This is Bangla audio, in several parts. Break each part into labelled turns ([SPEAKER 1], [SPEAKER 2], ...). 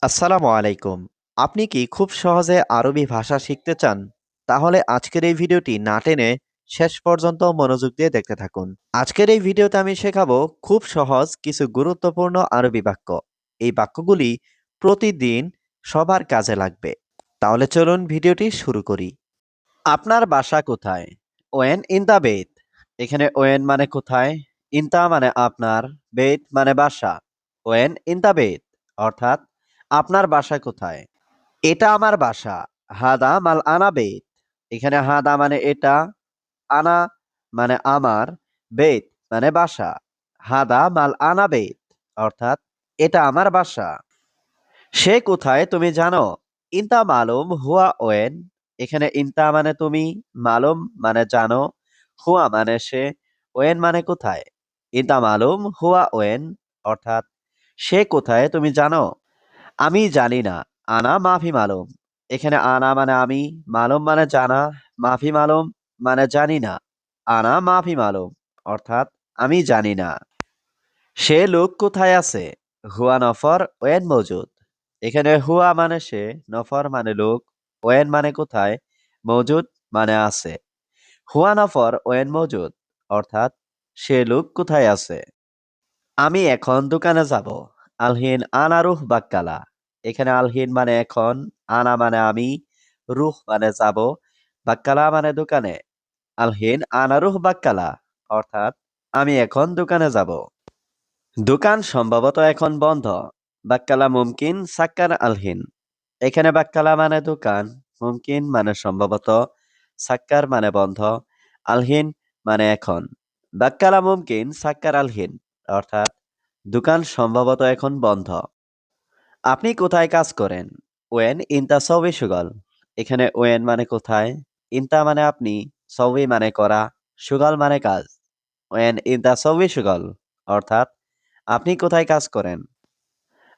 [SPEAKER 1] আসসালামু আলাইকুম। আপনি কি খুব সহজে আরবি ভাষা শিখতে চান? তাহলে আজকের এই ভিডিওটি না টেনে শেষ পর্যন্ত মনোযোগ দিয়ে দেখতে থাকুন। আজকের এই ভিডিওতে আমি শেখাবো খুব সহজ কিছু গুরুত্বপূর্ণ আরবি বাক্য। এই বাক্যগুলি প্রতিদিন সবার কাজে লাগবে। তাহলে চলুন ভিডিওটি শুরু করি। আপনার বাসা কোথায়? ওয়েন ইন দ্য বেত। এখানে ওয়েন মানে কোথায়, ইনতা মানে আপনার, বেত মানে বাসা। ওয়েন ইন দ্য বেত অর্থাৎ আপনার বাসা কোথায়? এটা আমার বাসা। হাদা মাল আনা বেত। এখানে হাদা মানে এটা, আনা মানে আমার, বেত মানে বাসা। হাদা মাল আনা বেত অর্থাৎ এটা আমার বাসা। সে কোথায় তুমি জানো? ইনতা মালুম হুয়া ওয়েন। এখানে ইনতা মানে তুমি, মালুম মানে জানো, হুয়া মানে সে, ওয়েন মানে কোথায়। ইনতা মালুম হুয়া ওয়েন অর্থাৎ সে কোথায় তুমি জানো? আমি জানি না। আনা মাফি মালুম। এখানে আনা মানে আমি, মালুম মানে জানা, মাফি মালুম মানে জানি না। আনা মাফি মালুম অর্থাৎ আমি জানি না। সে লোক কোথায় আছে? হুয়া নফর ওয়েন মজুদ। এখানে হুয়া মানে সে, নফর মানে লোক, ওয়েন মানে কোথায়, মজুদ মানে আছে। হুয়া নফর ওয়েন মজুদ অর্থাৎ সে লোক কোথায় আছে। আমি এখন দোকানে যাব। আলহিন আনা রুহ বাক্কালা। এখানে আলহিন মানে এখন, আনা মানে আমি, রুহ মানে যাব, বাক্কালা মানে দোকানে। আলহিন আনা রুহ বাক্কালা অর্থাৎ আমি এখন দোকানে যাব। দোকান সম্ভবত এখন বন্ধ। বাক্কালা মুমকিন সাক্কার আলহিন। এখানে বাক্কালা মানে দোকান, মুমকিন মানে সম্ভবত, সাক্কার মানে বন্ধ, আলহিন মানে এখন। বাক্কালা মুমকিন সাক্কার আলহিন অর্থাৎ দোকান সম্ভবত এখন বন্ধ। আপনি কোথায় কাজ করেন? ওয়েন ইনতা সবই সুগল। এখানে ওয়েন মানে কোথায়, ইনতা মানে আপনি, সবই মানে করা, সুগল মানে কাজ। ওয়েন ইনতা সবই সুগল অর্থাৎ আপনি কোথায় কাজ করেন?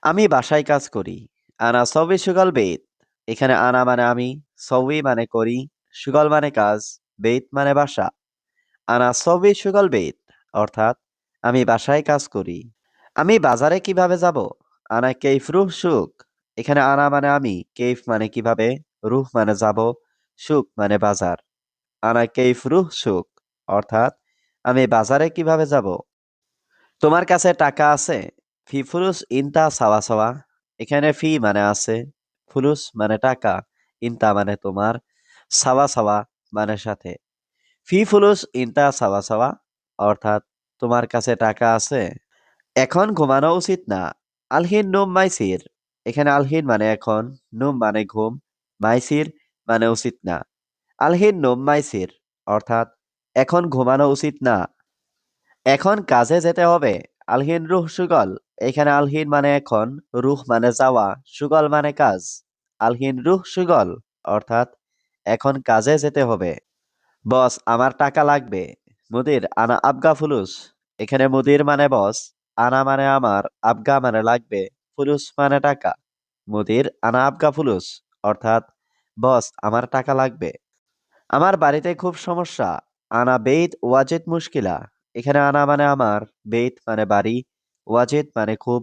[SPEAKER 1] আমি বাসায় কাজ করি। আনা সবই সুগল বেত। এখানে আনা মানে আমি, সবই মানে করি, সুগল মানে কাজ, বেত মানে বাসা। আনা সবই সুগল বেত অর্থাৎ আমি বাসায় কাজ করি। আমি বাজারে কিভাবে যাব? আনা কেইফ রুহ সুক। এখানে আনা মানে আমি, কেইফ মানে কিভাবে, রুহ মানে যাব, সুক মানে বাজার। আনা কেইফ রুহ সুক অর্থাৎ আমি বাজারে কিভাবে যাব। তোমার কাছে টাকা আছে? ফি ফুলুস ইনতা সাওয়া সাওয়া। এখানে ফি মানে আছে, ফুলুস মানে টাকা, ইনতা মানে তোমার, সাওয়া সাওয়া মানে সাথে। ফি ফুলুস ইনতা সাওয়া সাওয়া অর্থাৎ তোমার কাছে টাকা আছে। এখন ঘুমানো উচিত না। আলহিন নুম মাইসির। এখানে আলহিন মানে এখন, নুম মানে ঘুম, মাইসির মানে উচিত না। আলহিন নুম মাইসির অর্থাৎ এখন ঘুমানো উচিত না। এখন কাজে যেতে হবে। আলহিন রুহ সুগল। এখানে আলহিন মানে এখন, রুহ মানে যাওয়া, সুগল মানে কাজ। আলহিন রুহ সুগল অর্থাৎ এখন কাজে যেতে হবে। বস আমার টাকা লাগবে। মুদির আনা আবগা ফুলুস। এখানে মুদির মানে বস, আনা মানে আমার, আবগা মানে লাগবে, ফুলুস মানে টাকা। মুদির আনা আবগা ফুলুস অর্থাৎ বস আমার টাকা লাগবে। আমার বাড়িতে খুব সমস্যা। আনা বেইত ওয়াজেদ মুশকিলা। এখানে আনা মানে আমার, বেইত মানে বাড়ি, ওয়াজেদ মানে খুব,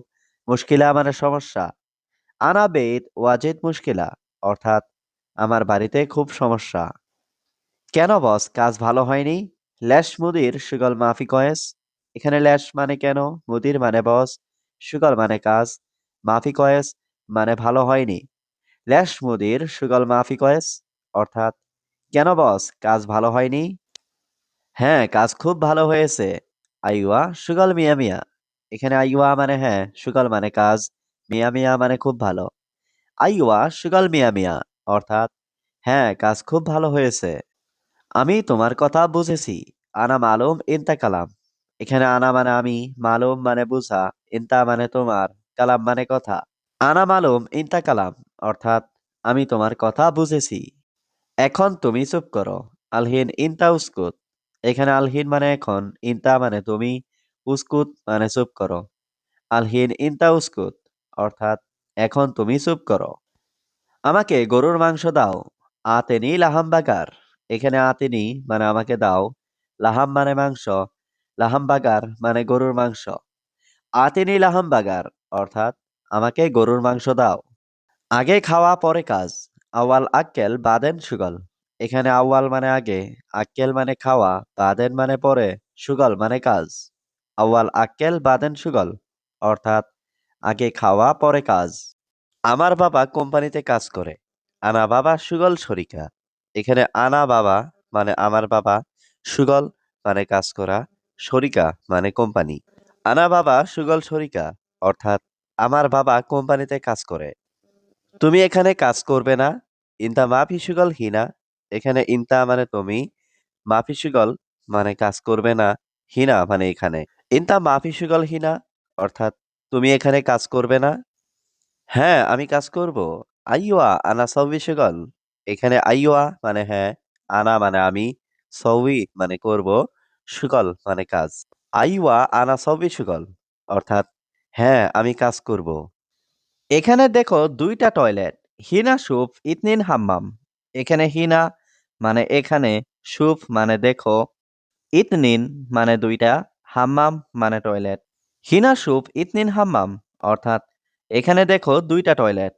[SPEAKER 1] মুশকিলা মানে সমস্যা। আনা বেইত ওয়াজেদ মুশকিলা অর্থাৎ আমার বাড়িতে খুব সমস্যা। কেন বস কাজ ভালো হয়নি? ল্যাশ মুদির সুগল মাফি কয়েস। এখানে ল্যাশ মানে কেন, মুদির মানে বস, সুগল মানে কাজ, মাফি কয়েস মানে ভালো হয়নি। ল্যাশ মুদির সুগল মাফি কয়েস অর্থাৎ কেন বস কাজ ভালো হয়নি? হ্যাঁ কাজ খুব ভালো হয়েছে। আইওয়া সুগল মিয়া মিয়া। এখানে আইওয়া মানে হ্যাঁ, সুগল মানে কাজ, মিয়া মিয়া মানে খুব ভালো। আইওয়া সুগল মিয়া মিয়া অর্থাৎ হ্যাঁ কাজ খুব ভালো হয়েছে। আমি তোমার কথা বুঝেছি। আনা মালুম ইনতা কালাম। এখানে আনা মানে আমি, মালুম মানে বুঝা, ইনতা মানে তোমার, কালাম মানে কথা। আনা মালুম ইনতা কালাম অর্থাৎ আমি তোমার কথা বুঝেছি। এখন তুমি চুপ করো। আলহিন ইনতা উস্কুত। এখানে আলহিন মানে এখন, ইনতা মানে তুমি, উস্কুত মানে চুপ করো। আলহিন ইনতা উস্কুত অর্থাৎ এখন তুমি চুপ করো। আমাকে গরুর মাংস দাও। আতেনি লাহাম বাগার। এখানে আতেনি মানে আমাকে দাও, লাহাম মানে মাংস, লাহাম বাগার মানে গরুর মাংস। আতেনি লাহাম বাগার অর্থাৎ আমাকে গরুর মাংস দাও। আগে খাওয়া পরে কাজ। আওয়াল আক্কেল বাদেন সুগল। এখানে আওয়াল মানে আগে, আক্কেল মানে খাওয়া, বাদেন মানে পরে, সুগল মানে কাজ। আওয়াল আক্কেল বাদেন সুগল অর্থাৎ আগে খাওয়া পরে কাজ। আমার বাবা কোম্পানিতে কাজ করে। আনা বাবা সুগল শরিকা। এখানে আনা বাবা মানে আমার বাবা, সুগল মানে কাজ করা, শরিকা মানে কোম্পানি। আনা বাবা সুগল শরিকা অর্থাৎ আমার বাবা কোম্পানিতে কাজ করে। তুমি এখানে কাজ করবে না? ইনতা মাফি সুগল হিনা। এখানে ইনতা মানে তুমি, মাফি সুগল মানে কাজ করবে না, হিনা মানে এখানে। ইনতা মাফি সুগল হিনা অর্থাৎ তুমি এখানে কাজ করবে না? হ্যাঁ, আমি কাজ করব। আইওয়া আনা সউবি সুগল। এখানে আইওয়া মানে হ্যাঁ, আনা মানে আমি, সউই মানে করব, সুগল মানে কাজ। আইওয়া আনা সউবি সুগল অর্থাৎ হ্যাঁ, আমি কাজ করব। এখানে দেখো দুইটা টয়লেট। হিনা সুপ ইতনিন হাম্মাম। এখানে হিনা মানে এখানে, সুপ মানে দেখো, ইতনিন মানে দুইটা, হাম্মাম মানে টয়লেট। হিনা সুপ ইতনিন হাম্মাম অর্থাৎ এখানে দেখো দুইটা টয়লেট।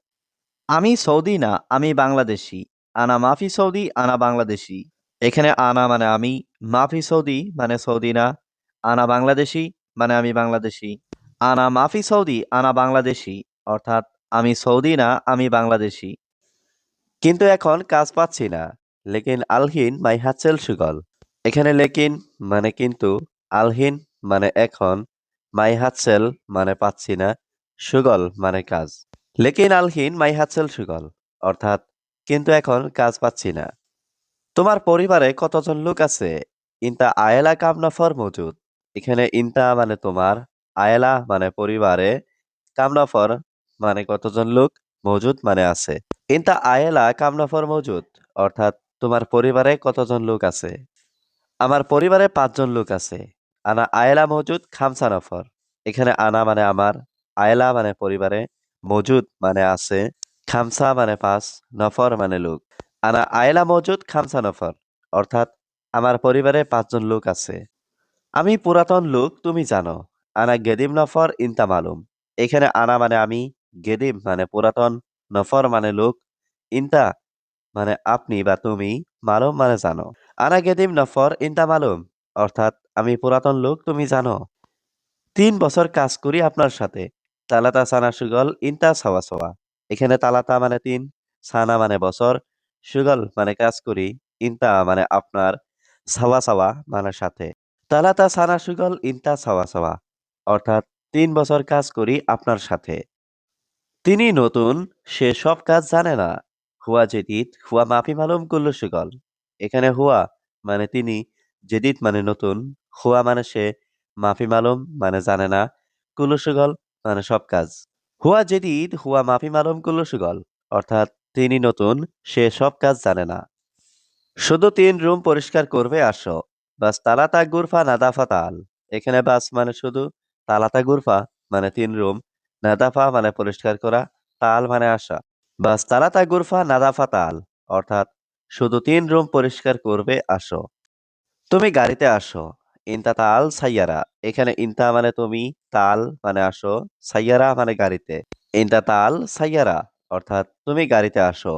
[SPEAKER 1] আমি সৌদি না, আমি বাংলাদেশি। আনা মাফি সৌদি, আনা বাংলাদেশি। এখানে আনা মানে আমি, মাফি সৌদি মানে সৌদি না, আনা বাংলাদেশি মানে আমি বাংলাদেশি। আনা মাফি সৌদি, আনা বাংলাদেশি অর্থাৎ আমি সৌদি না, আমি বাংলাদেশি। কিন্তু এখন কাজ পাচ্ছি না। লেকিন আলহিন মাই হাতসেল সুগল। এখানে লেকিন মানে কিন্তু, আলহিন মানে এখন, মাই হাতসেল মানে পাচ্ছি না, সুগল মানে কাজ। লেকিন আলহিন মাই হাতসেল সুগল অর্থাৎ কিন্তু এখন কাজ পাচ্ছি না। তোমার পরিবারে কতজন লোক আছে? ইনতা আয়েলা কাম নফর মজুদ। এখানে ইনতা মানে তোমার, আয়েলা মানে পরিবারে, কাম নফর মানে কতজন লোক, মজুদ মানে আছে। ইনতা আয়েলা কাম নফর মজুদ অর্থাৎ তোমার পরিবারে কতজন লোক আছে? আমার পরিবারে 5 জন লোক আছে। আনা আয়েলা মজুদ খামসা নফর। এখানে আনা মানে আমার, আয়েলা মানে পরিবারে, মজুদ মানে আছে, খামসা মানে 5, নফর মানে লোক। আনা আয়েলা মজুদ খামসা নফর অর্থাৎ আমার পরিবারে 5 জন লোক আছে। আমি পুরাতন লোক, তুমি জানো। আনা গেদিম নফর ইনতা মালুম। এখানে আনা মানে আমি, গেদিম মানে পুরাতন, নফর মানে লোক, ইনতা মানে আপনি বা তুমি, মালুম মানে জানো। আনা গেদিম নফর ইনতা মালুম অর্থাৎ আমি পুরাতন লোক, তুমি জানো। 3 বছর কাজ করি আপনার সাথে। তালাতা সানা সুগল ইনতা সাওয়া সাওয়া। এখানে তালাতা মানে 3, সানা মানে বছর, সুগল মানে কাজ করি, ইনতা মানে আপনার, সাওয়া সাওয়া মানে সাথে। তালাতা সানা সুগল ইনতা সাওয়া সাওয়া অর্থাৎ 3 বছর কাজ করি আপনার সাথে। তিনি নতুন, সে সব কাজ জানে না। হুয়া জেদিদ হুয়া মাফি মালুম কুল্লু সুগল। এখানে হুয়া মানে তিনি, জেদিদ মানে নতুন, হুয়া মানে সে, মাফি মালুম মানে জানে না, কুল্লু সুগল মানে সব কাজ। হুয়া জেদিদ হুয়া মাফি মালুম কুল্লু সুগল অর্থাৎ তিনি নতুন, সে সব কাজ জানে না। শুধু 3 রুম পরিষ্কার করবে আসো। বাস তালাতা গুরফা নাদাফা তাল। এখানে বাস মানে শুধু, তালাতা গুরফা মানে 3 রুম, নাদাফা মানে পরিষ্কার করা, তাল মানে আসা। বাস তালাতা গুরফা নাদাফা তাল অর্থাৎ শুধু 3 রুম পরিষ্কার করবে আসো। তুমি গাড়িতে আসো। ইনতা তাল সাইয়ারা। এখানে ইনতা মানে তুমি, তাল মানে আসো, সাইয়ারা মানে গাড়িতে। ইনতা তাল সাইয়ারা অর্থাৎ তুমি গাড়িতে আসো।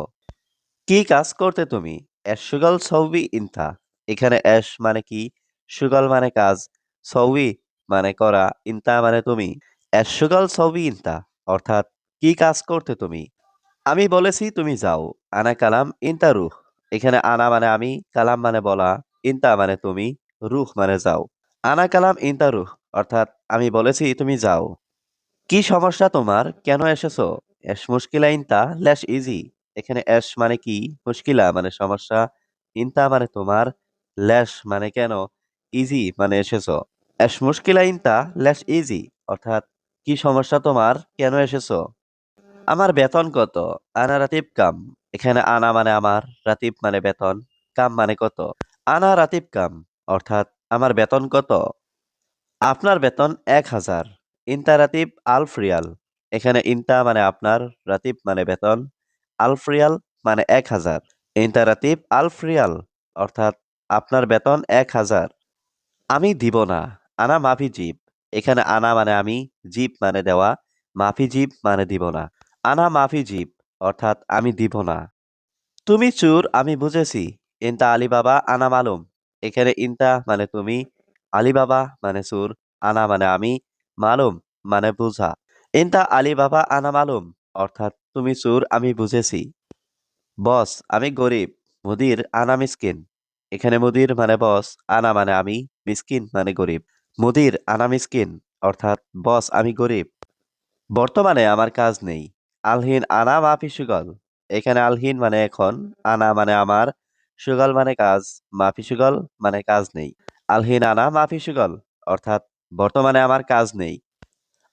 [SPEAKER 1] কি কাজ করতে তুমি? এসুগল সৌবি ইনথা। এখানে এস মানে কি, সুগল মানে কাজ, সৌবি মানে করা, ইনতা মানে তুমি। এসুগল সৌবি ইনতা অর্থাৎ কি কাজ করতে তুমি? আমি বলেছি তুমি যাও। আনা কালাম ইনতা রুহ। এখানে আনা মানে আমি, কালাম মানে বলা, ইনতা মানে তুমি, রুহ মানে যাও। আনা কালাম ইনতা রুহ অর্থাৎ আমি বলেছি তুমি যাও। কি সমস্যা তোমার? কেন এসেছো? এস মুশকিলা ইনতা লেশ ইজি। এখানে এস মানে কি, মুশকিলা মানে সমস্যা, ইনতা মানে তোমার, লেশ মানে কেন, ইজি মানে এসেছো। এস মুশকিলা ইনতা লেশ ইজি অর্থাৎ কি সমস্যা তোমার, কেন এসেছো? আমার বেতন কত? আনা রাতিব কাম। এখানে আনা মানে আমার, রাতিব মানে বেতন, কাম মানে কত। আনা রাতিব কাম অর্থাৎ আমার বেতন কত? আপনার বেতন 1000। ইনতা রাতিব আলফ রিয়াল। এখানে ইনতা মানে আপনার, রাতিব মানে বেতন, আলফ রিয়াল মানে 1000। ইনতা রাতিব আলফ রিয়াল অর্থাৎ আপনার বেতন 1000। আমি দিব না। আনা মাফি জিব। এখানে আনা মানে আমি, জিব মানে দেওয়া, মাফি জিব মানে দিব না। আনা মাফি জিব অর্থাৎ আমি দিব না। তুমি চোর আমি বুঝেছি। ইনতা আলিবাবা আনা মালুম। এখানে ইনতা মানে তুমি, আলিবাবা মানে চোর, আনা মানে আমি, মালুম মানে বুঝা। ইনতা আলিবাবা আনা মালুম অর্থাৎ তুমি চোর আমি বুঝেছি। বস আমি গরিব, মুদির আনা মিসকিন। এখানে মুদির মানে বস, আনা মানে আমি, মিসকিন মানে গরিব। মুদির আনা মিসকিন অর্থাৎ বস আমি গরিব। বর্তমানে আমার কাজ নেই। আলহিন আনা মাফি সুগল। এখানে আলহিন মানে এখন, আনা মানে আমার, সুগল মানে কাজ, মাফি সুগল মানে কাজ নেই। আলহিন আনা মাফি সুগল অর্থাৎ বর্তমানে আমার কাজ নেই।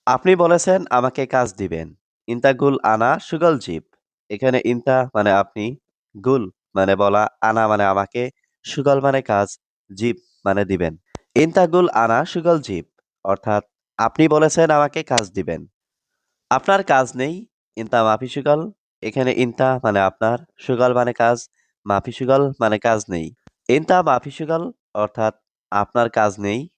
[SPEAKER 1] আপনি বলেছেন আমাকে কাজ দিবেন। ইনতা গুল আনা সুগল জীব। এখানে ইনতা মানে আপনি, গুল মানে বলা, আনা মানে আমাকে, সুগল মানে কাজ, জীব মানে দিবেন। ইনতা গুল আনা সুগল জীব অর্থাৎ আপনি বলেছেন আমাকে কাজ দিবেন। আপনার কাজ নেই। ইনতা মাফি সুগল। এখানে ইনতা মানে আপনার, সুগল মানে কাজ, মাফি সুগল মানে কাজ নেই। ইনতা মাফি সুগল অর্থাৎ আপনার কাজ নেই,